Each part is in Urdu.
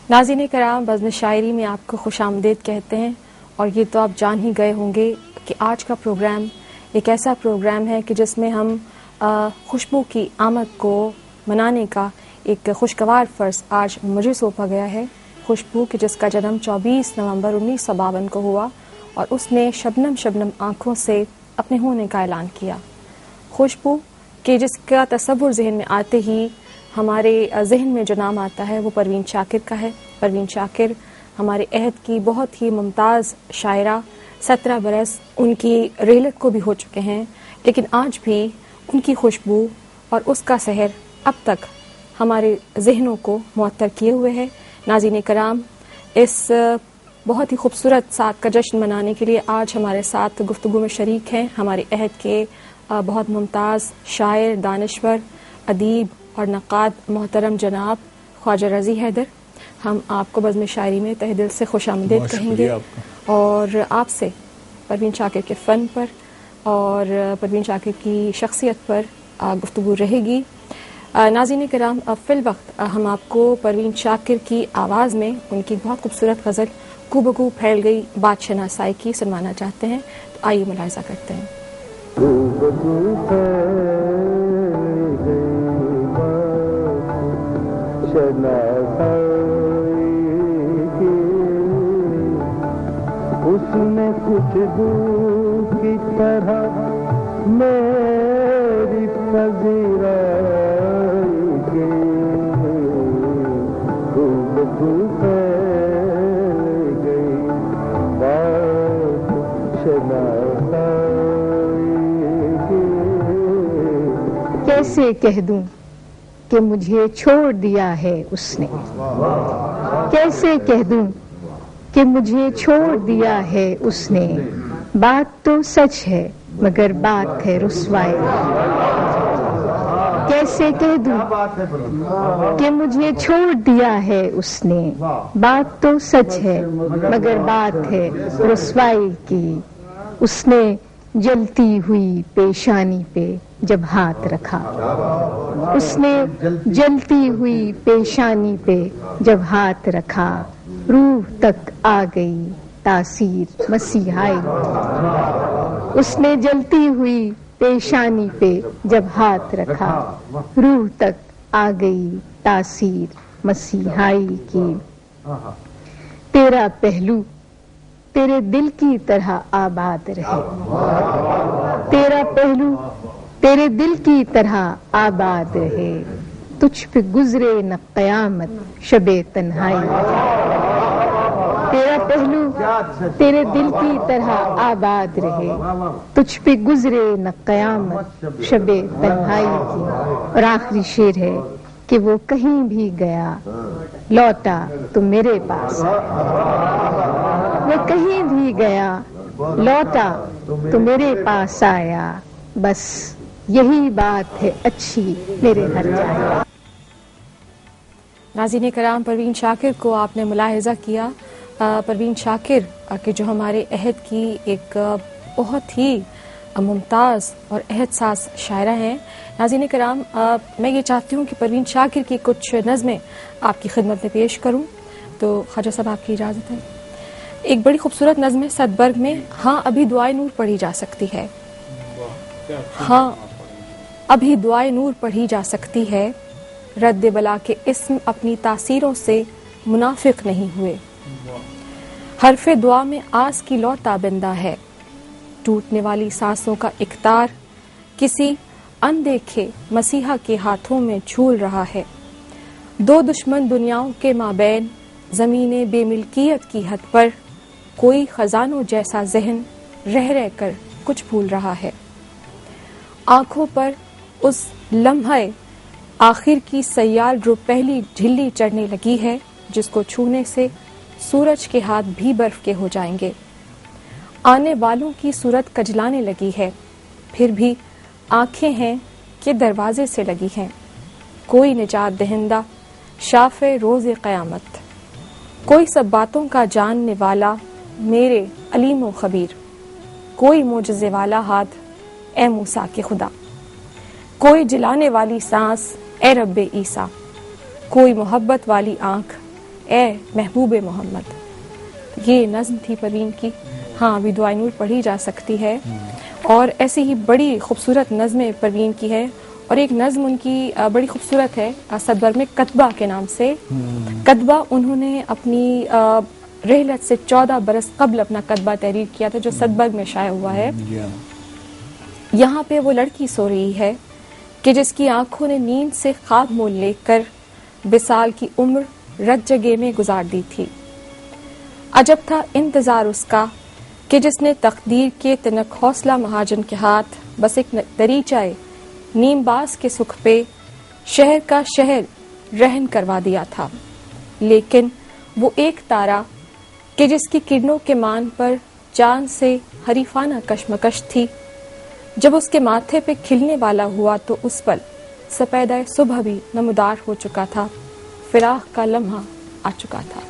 ناظرین کرام، بزم شاعری میں آپ کو خوش آمدید کہتے ہیں، اور یہ تو آپ جان ہی گئے ہوں گے کہ آج کا پروگرام ایک ایسا پروگرام ہے کہ جس میں ہم خوشبو کی آمد کو منانے کا ایک خوشگوار فرض آج مجھے سونپا گیا ہے۔ خوشبو کہ جس کا جنم 24 نومبر 1952 کو ہوا اور اس نے شبنم شبنم آنکھوں سے اپنے ہونے کا اعلان کیا۔ خوشبو کہ جس کا تصور ذہن میں آتے ہی ہمارے ذہن میں جو نام آتا ہے وہ پروین شاکر کا ہے۔ پروین شاکر ہمارے عہد کی بہت ہی ممتاز شاعرہ، 17 برس ان کی ریلت کو بھی ہو چکے ہیں، لیکن آج بھی ان کی خوشبو اور اس کا سحر اب تک ہمارے ذہنوں کو معطر کیے ہوئے ہے۔ ناظرین کرام، اس بہت ہی خوبصورت ساتھ کا جشن منانے کے لیے آج ہمارے ساتھ گفتگو میں شریک ہیں ہمارے عہد کے بہت ممتاز شاعر، دانشور، ادیب اور نقاد محترم جناب خواجہ رضی حیدر۔ ہم آپ کو بزم شاعری میں تہ دل سے خوش آمدید کہیں گے اور آپ سے پروین شاکر کے فن پر اور پروین شاکر کی شخصیت پر گفتگو رہے گی۔ ناظرین کرام، فی الوقت ہم آپ کو پروین شاکر کی آواز میں ان کی بہت خوبصورت غزل کو بگو پھیل گئی بات شناسائی کی سنوانا چاہتے ہیں، تو آئیے ملاحظہ کرتے ہیں۔ اس نے خوشبو کی طرح میری پذیرائی کی، خوشبو پھیل گئی بات شناسائی کی۔ کیسے کہہ دوں کہ مجھے چھوڑ دیا ہے اس نے، کیسے کہہ دوں کہ مجھے چھوڑ دیا ہے اس نے، بات تو سچ ہے مگر بات ہے رسوائی۔ کیسے کہہ دوں کہ مجھے چھوڑ دیا ہے اس نے، بات تو سچ ہے مگر بات ہے رسوائی کی۔ اس نے جلتی ہوئی پیشانی پہ جب ہاتھ رکھا، اس نے جلتی ہوئی پیشانی پہ جب ہاتھ رکھا، روح تک آ گئی تاثیر مسیحائی۔ اس نے جلتی ہوئی پیشانی پہ جب ہاتھ رکھا، روح تک آ گئی تاثیر مسیحائی کی۔ تیرا پہلو تیرے دل کی طرح آباد رہے، تیرا پہلو تیرے دل کی طرح آباد رہے، تجھ پہ گزرے نہ قیامت شب تنہائی۔ تیرا پہلو تیرے دل کی طرح آباد رہے، تجھ پہ گزرے نہ قیامت شب تنہائی کی۔ اور آخری شعر ہے کہ وہ کہیں بھی گیا لوٹا تو میرے پاس آیا، وہ کہیں بھی گیا لوٹا تو میرے پاس آیا، بس یہی بات ہے اچھی میرے ہر جائے۔ ناظرین کرام، پروین شاکر کو آپ نے ملاحظہ کیا۔ پروین شاکر کہ جو ہمارے عہد کی ایک بہت ہی ممتاز اور عہد ساز شاعرہ ہیں۔ ناظرین کرام، میں یہ چاہتی ہوں کہ پروین شاکر کی کچھ نظمیں آپ کی خدمت میں پیش کروں، تو خواجہ صاحب آپ کی اجازت ہے؟ ایک بڑی خوبصورت نظم ہے صدبرگ میں، ہاں ابھی دعائے نور پڑھی جا سکتی ہے، ہاں ابھی دعائے نور پڑھی جا سکتی ہے، رد بلا کے اسم اپنی تاثیروں سے منافق نہیں ہوئے، حرف دعا میں آس کی لو تابندہ ہے، ٹوٹنے والی سانسوں کا اقتار کسی اندیکھے مسیحا کے ہاتھوں میں جھول رہا ہے، دو دشمن دنیاؤں کے مابین زمین بے ملکیت کی حد پر کوئی خزانوں جیسا ذہن رہ رہ کر کچھ بھول رہا ہے، آنکھوں پر اس لمحہ آخر کی سیال جو پہلی جھلی چڑھنے لگی ہے، جس کو چھونے سے سورج کے ہاتھ بھی برف کے ہو جائیں گے، آنے والوں کی صورت کجلانے لگی ہے، پھر بھی آنکھیں ہیں کہ دروازے سے لگی ہیں، کوئی نجات دہندہ شاف روز قیامت، کوئی سب باتوں کا جاننے والا میرے علیم و خبیر، کوئی معجزے والا ہاتھ اے موسیٰ کے خدا، کوئی جلانے والی سانس اے رب عیسیٰ، کوئی محبت والی آنکھ اے محبوب محمد. یہ نظم تھی پروین کی. ہاں ابھی دعائے نور پڑھی جا سکتی ہے اور ایسی ہی بڑی خوبصورت نظمیں پروین کی ہے. اور ایک نظم ان کی بڑی خوبصورت ہے صدبرگ میں کتبہ کے نام سے. کتبہ انہوں نے اپنی رحلت سے 14 برس قبل اپنا کتبہ تحریر کیا تھا جو صدبرگ میں شائع ہوا ہے. یہاں پہ وہ لڑکی سو رہی ہے کہ جس کی آنکھوں نے نیند سے خواب مول لے کر وصال کی عمر رت جگہ میں گزار دی تھی. عجب تھا انتظار اس کا کہ جس نے تقدیر کے تنک حوصلہ مہاجن کے ہاتھ بس ایک دریچائے نیم باز کے سکھ پہ شہر کا شہر رہن کروا دیا تھا. لیکن وہ ایک تارا کہ جس کی کرنوں کے مان پر چاند سے حریفانہ کشمکش تھی، جب اس کے ماتھے پہ کھلنے والا ہوا تو اس پل سپیدہ صبح بھی نمودار ہو چکا تھا، فراق کا لمحہ آ چکا تھا.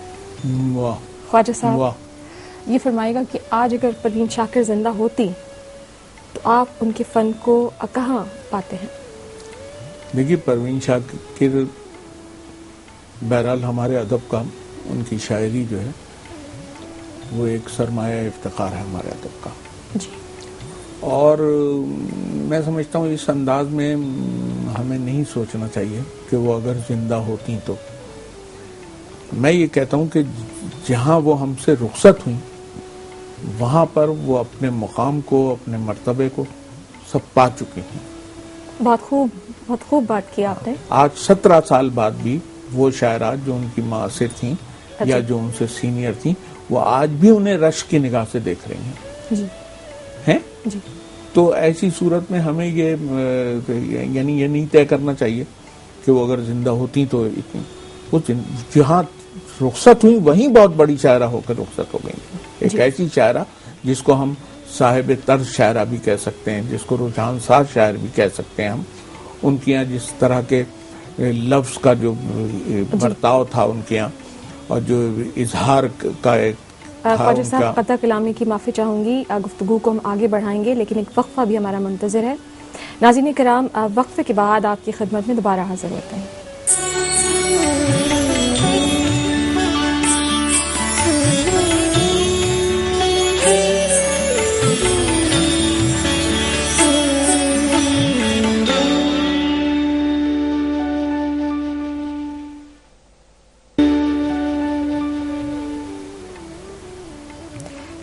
خواجہ صاحب یہ فرمائے گا کہ آج اگر پروین شاکر زندہ ہوتی تو آپ ان کے فن کو کہاں پاتے ہیں؟ دیکھیے پروین شاکر بہرحال ہمارے ادب کا، ان کی شاعری جو ہے وہ ایک سرمایہ افتخار ہے ہمارے ادب کا. جی. اور میں سمجھتا ہوں اس انداز میں ہمیں نہیں سوچنا چاہیے کہ وہ اگر زندہ ہوتی تو. میں یہ کہتا ہوں کہ جہاں وہ ہم سے رخصت ہوئیں وہاں پر وہ اپنے مقام کو، اپنے مرتبے کو سب پا چکی ہیں. بہت خوب بات کی آپ نے. آج 17 سال بعد بھی وہ شاعرات جو ان کی معاصر تھیں یا جو ان سے سینئر تھیں وہ آج بھی انہیں رشک کی نگاہ سے دیکھ رہی ہیں. جی. ہیں؟ جی. تو ایسی صورت میں ہمیں یہ یعنی یہ نہیں طے کرنا چاہیے کہ وہ اگر زندہ ہوتی تو وہ جہاں رخصت ہوئی وہیں بہت بڑی شاعرہ ہو کر رخصت ہو گئی. ایک ایسی شاعرہ جس کو ہم صاحب طرز شاعرہ بھی کہہ سکتے ہیں، جس کو رجحان ساز شاعر بھی کہہ سکتے ہیں ہم. ان کے یہاں جس طرح کے لفظ کا جو برتاؤ تھا ان کے یہاں اور جو اظہار کا ایک خواجہ صاحب قطع کلامی کی معافی چاہوں گی، گفتگو کو ہم آگے بڑھائیں گے لیکن ایک وقفہ بھی ہمارا منتظر ہے. ناظرین کرام وقفے کے بعد آپ کی خدمت میں دوبارہ حاضر ہوتے ہیں.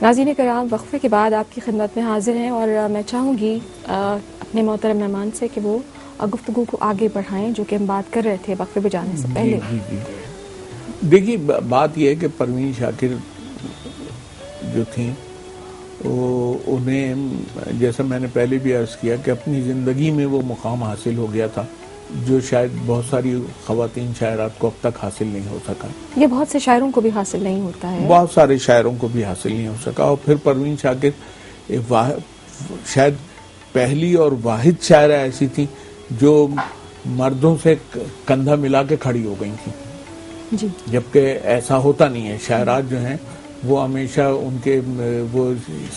ناظرین کرام وقفے کے بعد آپ کی خدمت میں حاضر ہیں اور میں چاہوں گی اپنے محترم مہمان سے کہ وہ گفتگو کو آگے بڑھائیں جو کہ ہم بات کر رہے تھے وقفے پہ جانے سے پہلے. دیکھیے بات یہ ہے کہ پروین شاکر جو تھیں انہیں جیسا میں نے پہلے بھی عرض کیا کہ اپنی زندگی میں وہ مقام حاصل ہو گیا تھا جو شاید بہت ساری خواتین شاعرات کو اب تک حاصل نہیں ہو سکا. یہ بہت سے شاعروں کو بھی حاصل نہیں ہوتا ہے. بہت سارے شاعروں کو بھی حاصل نہیں ہو سکا. اور پھر پروین شاکر شاید پہلی اور واحد شاعرہ ایسی تھی جو مردوں سے کندھا ملا کے کھڑی ہو گئی تھی. جی. جبکہ ایسا ہوتا نہیں ہے. شاعرات جو ہیں وہ ہمیشہ ان کے وہ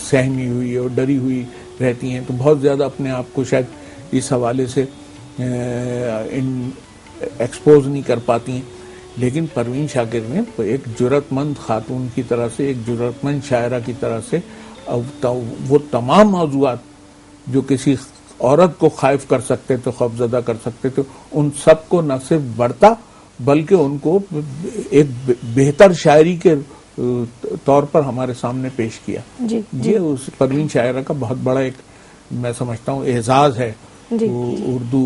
سہمی ہوئی اور ڈری ہوئی رہتی ہیں تو بہت زیادہ اپنے آپ کو شاید اس حوالے سے ایکسپوز نہیں کر پاتی ہیں. لیکن پروین شاکر نے ایک جرأت مند خاتون کی طرح سے، ایک جرأت مند شاعرہ کی طرح سے وہ تمام موضوعات جو کسی عورت کو خائف کر سکتے تھے، خوفزدہ کر سکتے تھے، ان سب کو نہ صرف بڑھتا بلکہ ان کو ایک بہتر شاعری کے طور پر ہمارے سامنے پیش کیا. یہ اس پروین شاعرہ کا بہت بڑا ایک میں سمجھتا ہوں اعزاز ہے اردو